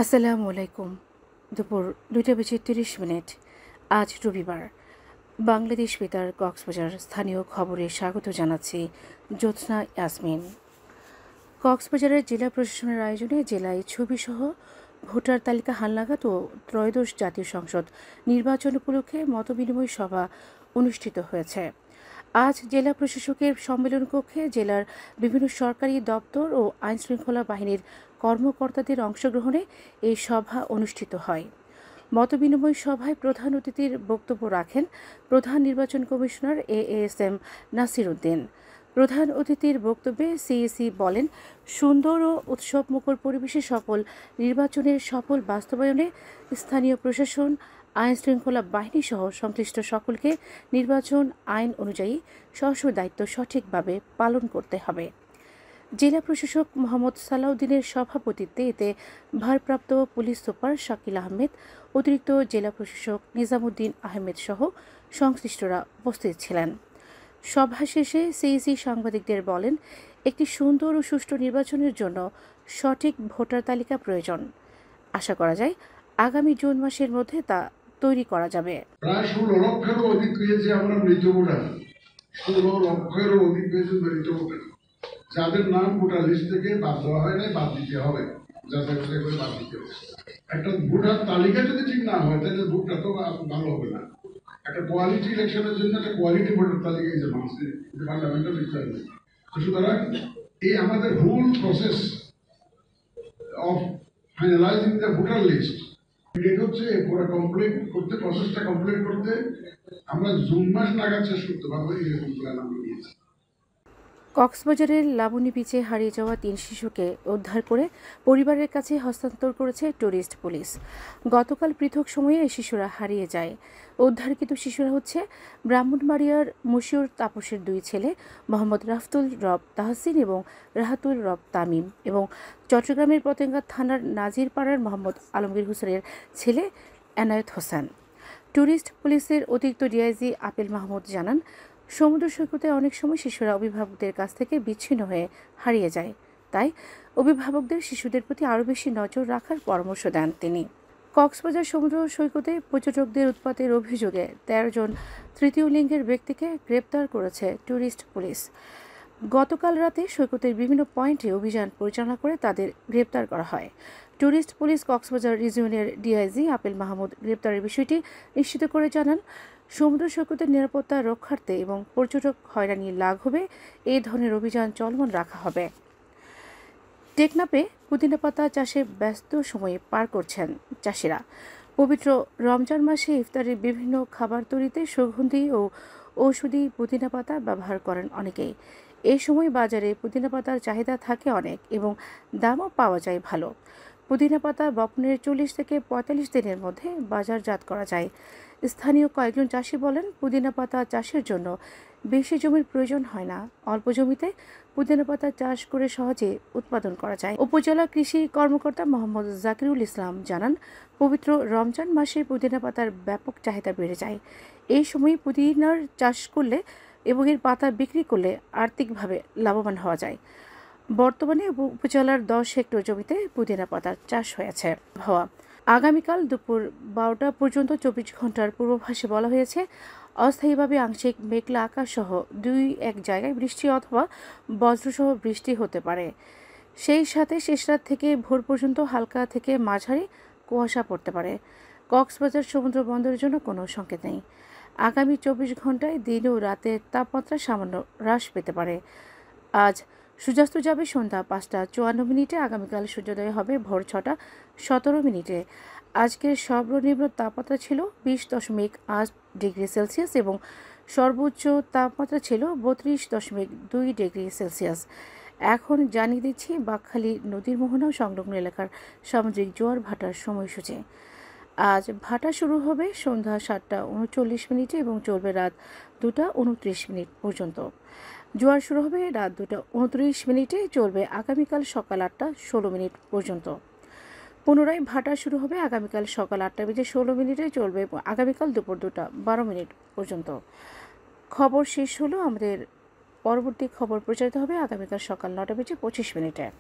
আসসালামু আলাইকুম। দুপুর 2:30 আজ রবিবার। বাংলাদেশ বেতার কক্সবাজার স্থানীয় খবরে স্বাগত জানাচ্ছি জ্যোৎস্না ইয়াসমিন। কক্সবাজারের জেলা প্রশাসনের আয়োজনে জেলায় ছবিসহ ভোটার তালিকা হালনাগাদ ও ত্রয়োদশ জাতীয় সংসদ নির্বাচন উপলক্ষে মতবিনিময় সভা অনুষ্ঠিত হয়েছে। আজ জেলা প্রশাসকের সম্মেলন কক্ষে জেলার বিভিন্ন সরকারি দপ্তর ও আইনশৃঙ্খলা বাহিনীর কর্মকর্তাদের অংশগ্রহণে এই সভা অনুষ্ঠিত হয়। মতবিনিময় সভায় প্রধান অতিথির বক্তব্য রাখেন প্রধান নির্বাচন কমিশনার AASM নাসির উদ্দিন। প্রধান অতিথির বক্তব্যে সিইসি বলেন, সুন্দর ও উৎসবমুখর পরিবেশে সকল নির্বাচনের সফল বাস্তবায়নে স্থানীয় প্রশাসন, আইনশৃঙ্খলা বাহিনী সহ সংশ্লিষ্ট সকলকে নির্বাচন আইন অনুযায়ী স্ব দায়িত্ব সঠিকভাবে পালন করতে হবে। জেলা প্রশাসক মোহাম্মদ সালাউদ্দিনের সভাপতিত্বে এতে ভারপ্রাপ্ত পুলিশ সুপার শাকিল আহমেদ, অতিরিক্ত জেলা প্রশাসক নিজামুদ্দিন আহমেদ সহ সংশ্লিষ্টরা উপস্থিত ছিলেন। সভা শেষে সিইসি সাংবাদিকদের বলেন, একটি সুন্দর ও সুষ্ঠু নির্বাচনের জন্য সঠিক ভোটার তালিকা প্রয়োজন। আশা করা যায় আগামী জুন মাসের মধ্যে তা তৈরি করা যাবে। প্রায় 16 লক্ষেরও অধিক পেয়েছে আমরা মৃত ভোটার, 16 লক্ষেরও অধিক পেয়েছে মৃত ভোটার, যাদের নাম ভোটার লিস্ট থেকে বাদ দেওয়া হয় নাই, বাদ দিতে হবে, যাচাই করে বাদ দিতে হবে। একটা ভোটার তালিকা যদি ঠিক না হয় তাহলে ভোটটা তো ভালো হবে না। একটা কোয়ালিটি ইলেকশনের জন্য একটা কোয়ালিটি ভোটার তালিকা ইজ ফান্ডামেন্টাল রিকোয়ারমেন্ট। সুতরাং এই আমাদের whole process of finalising the voter list হচ্ছে পুরো কমপ্লিট করতে, প্রসেসটা কমপ্লিট করতে আমরা জুন মাস নাগাদ শেষ করতে পারবো, এরকম প্ল্যান আমরা নিয়েছি। কক্সবাজারের লাবণী বিচে হারিয়ে যাওয়া 3 শিশুকে উদ্ধার করে পরিবারের কাছে হস্তান্তর করেছে ট্যুরিস্ট পুলিশ। গতকাল পৃথক সময়ে এই শিশুরা হারিয়ে যায়। উদ্ধারকৃত শিশুরা হচ্ছে ব্রাহ্মণবাড়িয়ার মশিউর তাপসের 2 ছেলে মোহাম্মদ রাফতুল রব তাহসিন এবং রাহাতুল রব তামিম এবং চট্টগ্রামের পতেঙ্গা থানার নাজিরপাড়ার মোহাম্মদ আলমগীর হোসেনের ছেলে এনায়েত হোসেন। ট্যুরিস্ট পুলিশের অতিরিক্ত ডিআইজি আপিল মাহমুদ জানান, সমুদ্র সৈকতে অনেক সময় শিশুরা অভিভাবকদের কাছ থেকে বিচ্ছিন্ন হয়ে হারিয়ে যায়। তাই অভিভাবকদের শিশুদের প্রতি আরও বেশি নজর রাখার পরামর্শ দেন তিনি। কক্সবাজার সমুদ্র সৈকতে পর্যটকদের উৎপাতের অভিযোগে 13 জন তৃতীয় লিঙ্গের ব্যক্তিকে গ্রেপ্তার করেছে ট্যুরিস্ট পুলিশ। গতকাল রাতে সৈকতের বিভিন্ন পয়েন্টে অভিযান পরিচালনা করে তাদের গ্রেপ্তার করা হয়। ট্যুরিস্ট পুলিশ কক্সবাজার রিজিয়নের ডিআইজি আপিল মাহমুদ গ্রেপ্তারের বিষয়টি নিশ্চিত করে জানান, সমুদ্র সৈকতের নিরাপত্তা রক্ষার্থে এবং পর্যটক হয়রানি লাঘবে এই ধরনের অভিযান চলমান রাখা হবে। টেকনাফে পুদিনা পাতা চাষে ব্যস্ত সময়ে পার করছেন চাষিরা। পবিত্র রমজান মাসে ইফতারের বিভিন্ন খাবার তৈরিতে সুগন্ধি ও ঔষধি পুদিনা পাতা ব্যবহার করেন অনেকেই। এই সময় বাজারে পুদিনা পাতার চাহিদা থাকে অনেক এবং দামও পাওয়া যায় ভালো। পুদিনা পাতা বপনের 40 থেকে 45 দিনের মধ্যে বাজারজাত করা যায়। স্থানীয় কয়েকজন চাষি বলেন, পুদিনা পাতা চাষের জন্য বেশি জমির প্রয়োজন হয় না, অল্প জমিতে পুদিনা পাতা চাষ করে সহজে উৎপাদন করা যায়। উপজেলা কৃষি কর্মকর্তা মোহাম্মদ জাকিরুল ইসলাম জানান, পবিত্র রমজান মাসে পুদিনা পাতার ব্যাপক চাহিদা বেড়ে যায়। এই সময় পুদিনার চাষ করলে এবং এর পাতা বিক্রি করলে আর্থিকভাবে লাভবান হওয়া যায়। বর্তমানে উপজেলার 10 হেক্টর জমিতে পুদিনা পাতার চাষ হয়েছে। আবহাওয়া আগামীকাল দুপুর 12টা পর্যন্ত 24 ঘন্টার পূর্বাভাসে বলা হয়েছে, অস্থায়ীভাবে আংশিক মেঘলা আকাশ সহ 2-1 জায়গায় বৃষ্টি অথবা বজ্রসহ বৃষ্টি হতে পারে। সেই সাথে শেষ রাত থেকে ভোর পর্যন্ত হালকা থেকে মাঝারি কুয়াশা পড়তে পারে। কক্সবাজার সমুদ্র বন্দরের জন্য কোনো সংকেত নেই। আগামী 24 ঘন্টায় দিন ও রাতের তাপমাত্রা সামান্য হ্রাস পেতে পারে। আজ সূর্যাস্ত যাবে সন্ধ্যা 5:54। আগামীকাল সূর্যোদয় হবে ভোর 6:17। আজকের সর্বনিম্ন তাপমাত্রা ছিল 20.8 ডিগ্রি সেলসিয়াস এবং সর্বোচ্চ তাপমাত্রা ছিল 32.2 ডিগ্রি সেলসিয়াস। এখন জানিয়ে দিচ্ছি বাকখালী নদীর মোহনা সংলগ্ন এলাকার সামুদ্রিক জোয়ার ভাটার সময়সূচি। আজ ভাটা শুরু হবে সন্ধ্যা 7:39 এবং চলবে রাত 2:29 পর্যন্ত। জোয়ার শুরু হবে রাত 2:29, চলবে আগামীকাল সকাল 8:16 পর্যন্ত। পুনরায় ভাটা শুরু হবে আগামীকাল সকাল 8:16, চলবে আগামীকাল দুপুর 2:12 পর্যন্ত। খবর শেষ হলো। আমাদের পরবর্তী খবর প্রচারিত হবে আগামীকাল সকাল 9:25।